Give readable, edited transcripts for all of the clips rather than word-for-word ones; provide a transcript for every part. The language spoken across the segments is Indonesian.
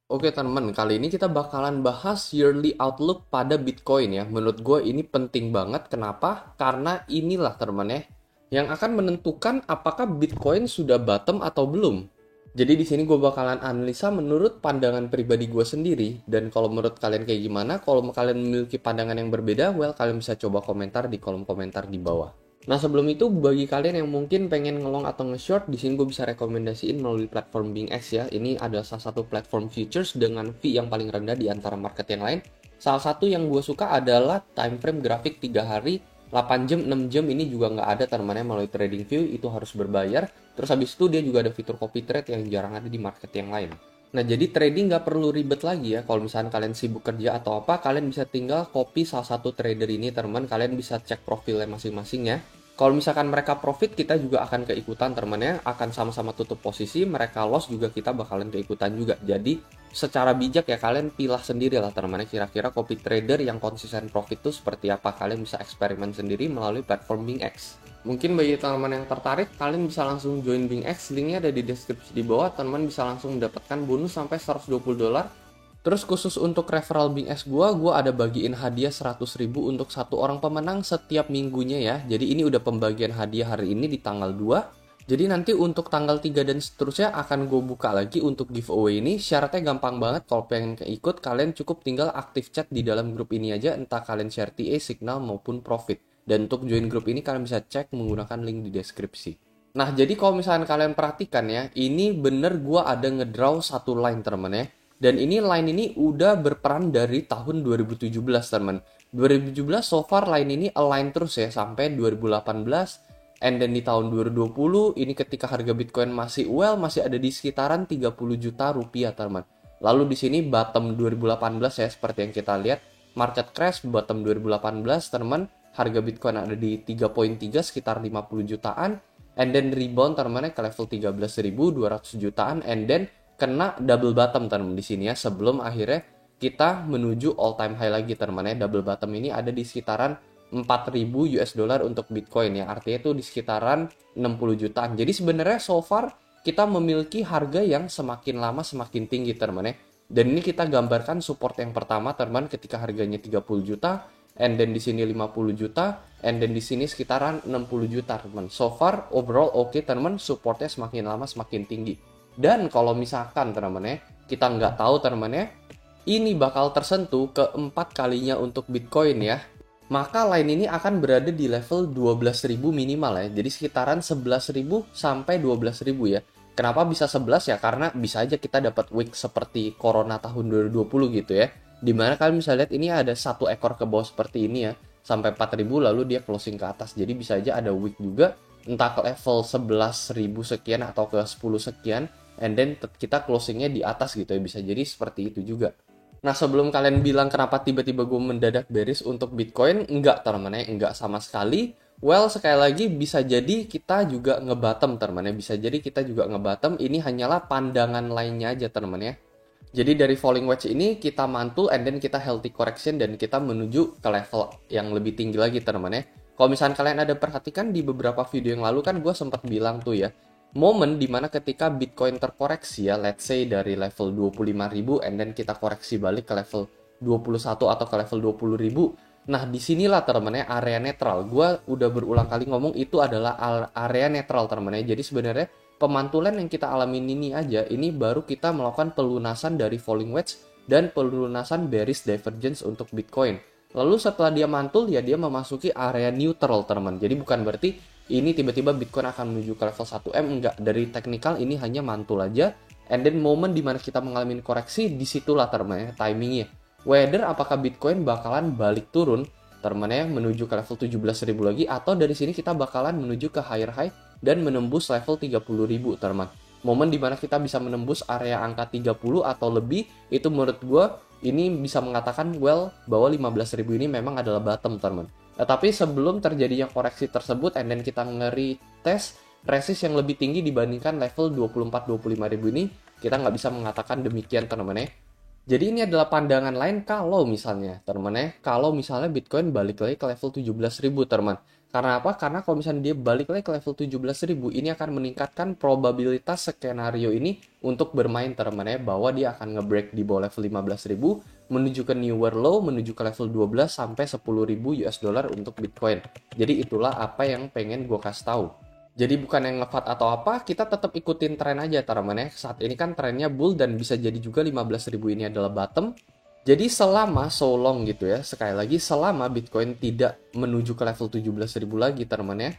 Oke teman, kali ini kita bakalan bahas yearly outlook pada Bitcoin ya. Menurut gue ini penting banget. Kenapa? Karena inilah teman ya, yang akan menentukan apakah Bitcoin sudah bottom atau belum. Jadi di sini gue bakalan analisa menurut pandangan pribadi gue sendiri. Dan kalau menurut kalian kayak gimana? Kalau kalian memiliki pandangan yang berbeda, well kalian bisa coba komentar di kolom komentar di bawah. Nah sebelum itu bagi kalian yang mungkin pengen ngelong atau nge-short, di sini gue bisa rekomendasiin melalui platform BingX ya. Ini adalah salah satu platform futures dengan fee yang paling rendah di antara market yang lain. Salah satu yang gue suka adalah time frame grafik 3 hari, 8 jam, 6 jam ini juga nggak ada teman-teman melalui TradingView, itu harus berbayar. Terus habis itu dia juga ada fitur copy trade yang jarang ada di market yang lain. Nah, jadi trading nggak perlu ribet lagi ya. Kalau misalnya kalian sibuk kerja atau apa, kalian bisa tinggal copy salah satu trader ini, teman. Kalian bisa cek profilnya masing-masing ya. Kalau misalkan mereka profit, kita juga akan keikutan, teman-teman ya. Akan sama-sama tutup posisi, mereka loss juga kita bakalan keikutan juga. Jadi, secara bijak ya, kalian pilah sendiri lah, teman-teman ya. Kira-kira copy trader yang konsisten profit itu seperti apa. Kalian bisa eksperimen sendiri melalui platform BingX. Mungkin bagi teman-teman yang tertarik, kalian bisa langsung join BingX, linknya ada di deskripsi di bawah, teman-teman bisa langsung mendapatkan bonus sampai $120. Terus khusus untuk referral BingX gua ada bagiin hadiah 100.000 untuk satu orang pemenang setiap minggunya ya. Jadi ini udah pembagian hadiah hari ini di tanggal 2. Jadi nanti untuk tanggal 3 dan seterusnya akan gue buka lagi untuk giveaway ini. Syaratnya gampang banget, kalau pengen ikut kalian cukup tinggal aktif chat di dalam grup ini aja, entah kalian share TA, signal maupun profit. Dan untuk join grup ini kalian bisa cek menggunakan link di deskripsi. Nah, jadi kalau misalnya kalian perhatikan ya, ini bener gue ada ngedraw satu line teman ya. Dan ini line ini udah berperan dari tahun 2017 teman. 2017 so far line ini align terus ya sampai 2018. And then di tahun 2020 ini ketika harga Bitcoin masih masih ada di sekitaran 30 juta rupiah teman. Lalu di sini bottom 2018 ya seperti yang kita lihat, market crash bottom 2018 teman. Harga Bitcoin ada di 3.3 sekitar 50 jutaan, and then rebound teman-teman ke level 13.200 jutaan, and then kena double bottom teman di sini ya, sebelum akhirnya kita menuju all time high lagi teman-teman ya. Double bottom ini ada di sekitaran 4.000 US dollar untuk Bitcoin ya, artinya itu di sekitaran 60 jutaan. Jadi sebenarnya so far kita memiliki harga yang semakin lama semakin tinggi teman-teman ya. Dan ini kita gambarkan support yang pertama teman-teman ketika harganya 30 juta, and then di sini 50 juta, and then di sini sekitaran 60 juta teman. So far overall oke teman, supportnya semakin lama semakin tinggi. Dan kalau misalkan teman ya, kita nggak tahu teman ya, ini bakal tersentuh keempat kalinya untuk Bitcoin ya, maka line ini akan berada di level 12.000 minimal ya. Jadi sekitaran 11.000 sampai 12.000 ya. Kenapa bisa 11 ya? Karena bisa aja kita dapat wick seperti Corona tahun 2020 gitu ya. Dimana kalian bisa lihat ini ada satu ekor ke bawah seperti ini ya, sampai 4.000 lalu dia closing ke atas. Jadi bisa aja ada wick juga, entah ke level 11.000 sekian atau ke 10 sekian, and then kita closingnya di atas gitu ya. Bisa jadi seperti itu juga. Nah sebelum kalian bilang kenapa tiba-tiba gue mendadak bearish untuk Bitcoin, enggak teman-teman ya, enggak sama sekali. Well, sekali lagi bisa jadi kita juga ngebottom teman-teman ya, bisa jadi kita juga ngebottom. Ini hanyalah pandangan lainnya aja teman-teman ya. Jadi dari falling wedge ini kita mantul, and then kita healthy correction dan kita menuju ke level yang lebih tinggi lagi teman-teman ya. Kalau misalnya kalian ada perhatikan di beberapa video yang lalu kan gue sempat bilang tuh ya, momen dimana ketika Bitcoin terkoreksi ya, let's say dari level 25.000 and then kita koreksi balik ke level 21 atau ke level 20.000. Nah disinilah teman-teman ya area netral. Gue udah berulang kali ngomong itu adalah area netral teman-teman ya. Jadi sebenarnya pemantulan yang kita alami ini aja, ini baru kita melakukan pelunasan dari falling wedge dan pelunasan bearish divergence untuk Bitcoin. Lalu setelah dia mantul ya dia memasuki area neutral teman. Jadi bukan berarti ini tiba-tiba Bitcoin akan menuju ke level 1M, enggak. Dari teknikal ini hanya mantul aja, and then momen dimana kita mengalami koreksi disitulah teman ya timingnya. Whether apakah Bitcoin bakalan balik turun teman ya menuju ke level 17.000 lagi, atau dari sini kita bakalan menuju ke higher high dan menembus level 30.000 teman. Momen dimana kita bisa menembus area angka 30 atau lebih, itu menurut gue ini bisa mengatakan well bahwa 15.000 ini memang adalah bottom teman. Tapi sebelum terjadinya koreksi tersebut, and then kita nge-retest resist yang lebih tinggi dibandingkan level 24-25.000 ini, kita nggak bisa mengatakan demikian teman-teman ya. Jadi ini adalah pandangan lain kalau misalnya teman-teman ya, kalau misalnya Bitcoin balik lagi ke level 17.000 teman. Karena apa? Karena kalau misalnya dia balik lagi ke level 17.000, ini akan meningkatkan probabilitas skenario ini untuk bermain teman-teman ya, bahwa dia akan nge-break di bawah level 15.000, menuju ke newer low, menuju ke level 12 sampai 10.000 US dollar untuk Bitcoin. Jadi itulah apa yang pengen gue kasih tahu. Jadi bukan yang ngevat atau apa, kita tetap ikutin tren aja teman-teman ya. Saat ini kan trennya bull dan bisa jadi juga 15.000 ini adalah bottom. Jadi selama so long gitu ya, sekali lagi selama Bitcoin tidak menuju ke level 17.000 lagi teman-teman ya.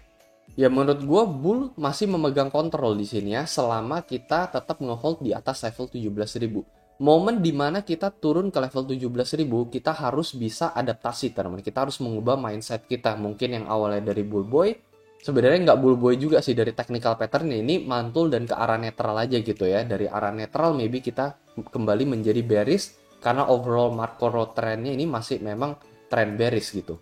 Ya menurut gue bull masih memegang kontrol di sini ya, selama kita tetap ngehold di atas level 17.000. Momen dimana kita turun ke level 17.000, kita harus bisa adaptasi teman-teman. Kita harus mengubah mindset kita. Mungkin yang awalnya dari bull boy, sebenarnya nggak bull boy juga sih, dari technical pattern ini mantul dan ke arah netral aja gitu ya. Dari arah netral maybe kita kembali menjadi bearish, karena overall macro trendnya ini masih memang trend bearish gitu.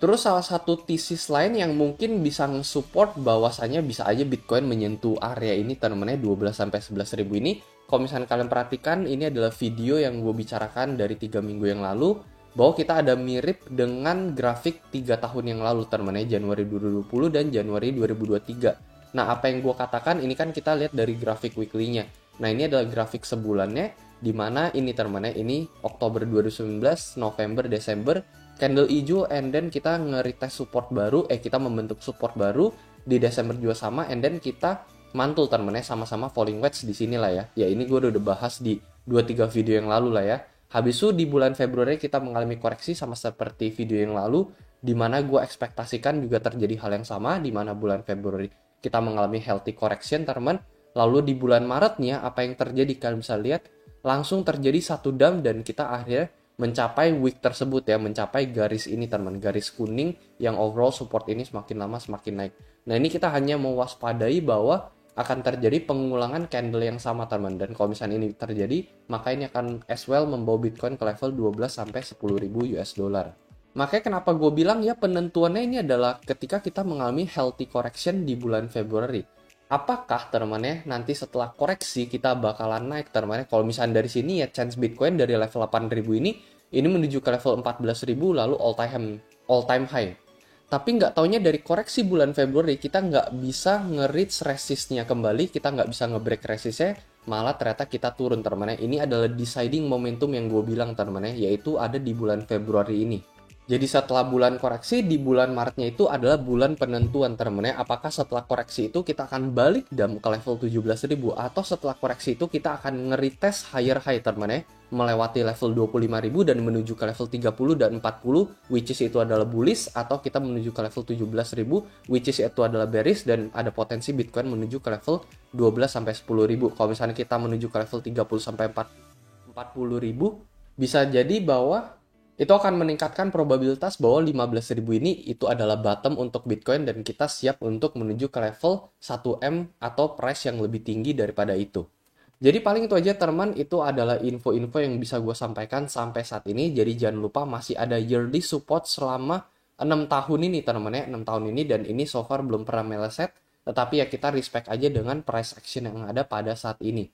Terus salah satu thesis lain yang mungkin bisa nge-support bahwasannya bisa aja Bitcoin menyentuh area ini teman-teman 12 sampai 11 ribu ini. Kalau misalnya kalian perhatikan, ini adalah video yang gue bicarakan dari 3 minggu yang lalu, bahwa kita ada mirip dengan grafik 3 tahun yang lalu teman-teman Januari 2020 dan Januari 2023. Nah, apa yang gue katakan ini kan kita lihat dari grafik weekly-nya. Nah, ini adalah grafik sebulannya, di mana ini teman-teman ini Oktober 2019, November, Desember, candle hijau, and then kita nge-retest support baru, kita membentuk support baru di Desember juga sama, and then kita mantul teman-teman sama-sama falling wedge di sini lah ya. Ya ini gue udah bahas di 2-3 video yang lalu lah ya. Habis itu di bulan Februari kita mengalami koreksi sama seperti video yang lalu, di mana gue ekspektasikan juga terjadi hal yang sama, di mana bulan Februari kita mengalami healthy correction teman-teman. Lalu di bulan Maretnya apa yang terjadi, kalian bisa lihat langsung terjadi satu dump dan kita akhirnya mencapai wick tersebut ya, mencapai garis ini teman, garis kuning yang overall support ini semakin lama semakin naik. Nah ini kita hanya mewaspadai bahwa akan terjadi pengulangan candle yang sama teman, dan kalau misalnya ini terjadi maka ini akan as well membawa Bitcoin ke level 12 sampai 10.000 US dollar. Makanya kenapa gue bilang ya penentuannya ini adalah ketika kita mengalami healthy correction di bulan Februari. Apakah teman-teman nanti setelah koreksi kita bakalan naik teman-teman? Kalau misalnya dari sini ya chance Bitcoin dari level 8.000 ini menuju ke level 14.000 lalu all time high. Tapi nggak taunya dari koreksi bulan Februari kita nggak bisa nge-reach resistnya kembali, kita nggak bisa nge-break resistnya, malah ternyata kita turun teman-teman. Ini adalah deciding momentum yang gue bilang teman-teman, yaitu ada di bulan Februari ini. Jadi setelah bulan koreksi, di bulan Maretnya itu adalah bulan penentuan teman-teman. Apakah setelah koreksi itu kita akan balik dan ke level 17.000, atau setelah koreksi itu kita akan nge-retest higher high teman-teman, melewati level 25.000 dan menuju ke level 30 dan 40, which is itu adalah bullish, atau kita menuju ke level 17.000, which is itu adalah bearish, dan ada potensi Bitcoin menuju ke level 12 sampai 10.000. Kalau misalnya kita menuju ke level 30 sampai 40.000, bisa jadi bahwa itu akan meningkatkan probabilitas bahwa 15.000 ini itu adalah bottom untuk Bitcoin dan kita siap untuk menuju ke level 1M atau price yang lebih tinggi daripada itu. Jadi paling itu aja teman, itu adalah info-info yang bisa gue sampaikan sampai saat ini. Jadi jangan lupa masih ada yearly support selama 6 tahun ini teman-teman ya, 6 tahun ini, dan ini so far belum pernah meleset. Tetapi ya kita respect aja dengan price action yang ada pada saat ini.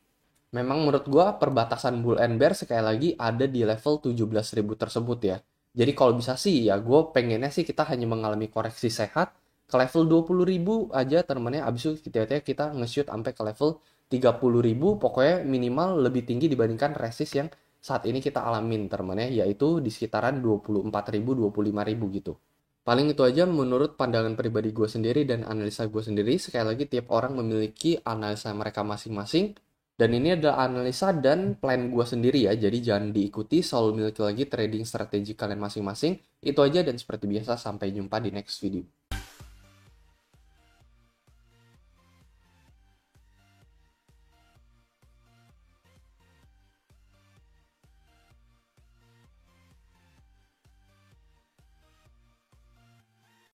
Memang menurut gue perbatasan bull and bear sekali lagi ada di level 17.000 tersebut ya. Jadi kalau bisa sih ya gue pengennya sih kita hanya mengalami koreksi sehat ke level 20.000 aja teman-teman ya. Abis itu kita nge-shoot sampai ke level 30.000, pokoknya minimal lebih tinggi dibandingkan resist yang saat ini kita alamin teman-teman ya, yaitu di sekitaran 24.000, 25.000 gitu. Paling itu aja menurut pandangan pribadi gue sendiri dan analisa gue sendiri. Sekali lagi tiap orang memiliki analisa mereka masing-masing. Dan ini adalah analisa dan plan gue sendiri ya, jadi jangan diikuti, selalu miliki lagi trading strategi kalian masing-masing. Itu aja dan seperti biasa, sampai jumpa di next video.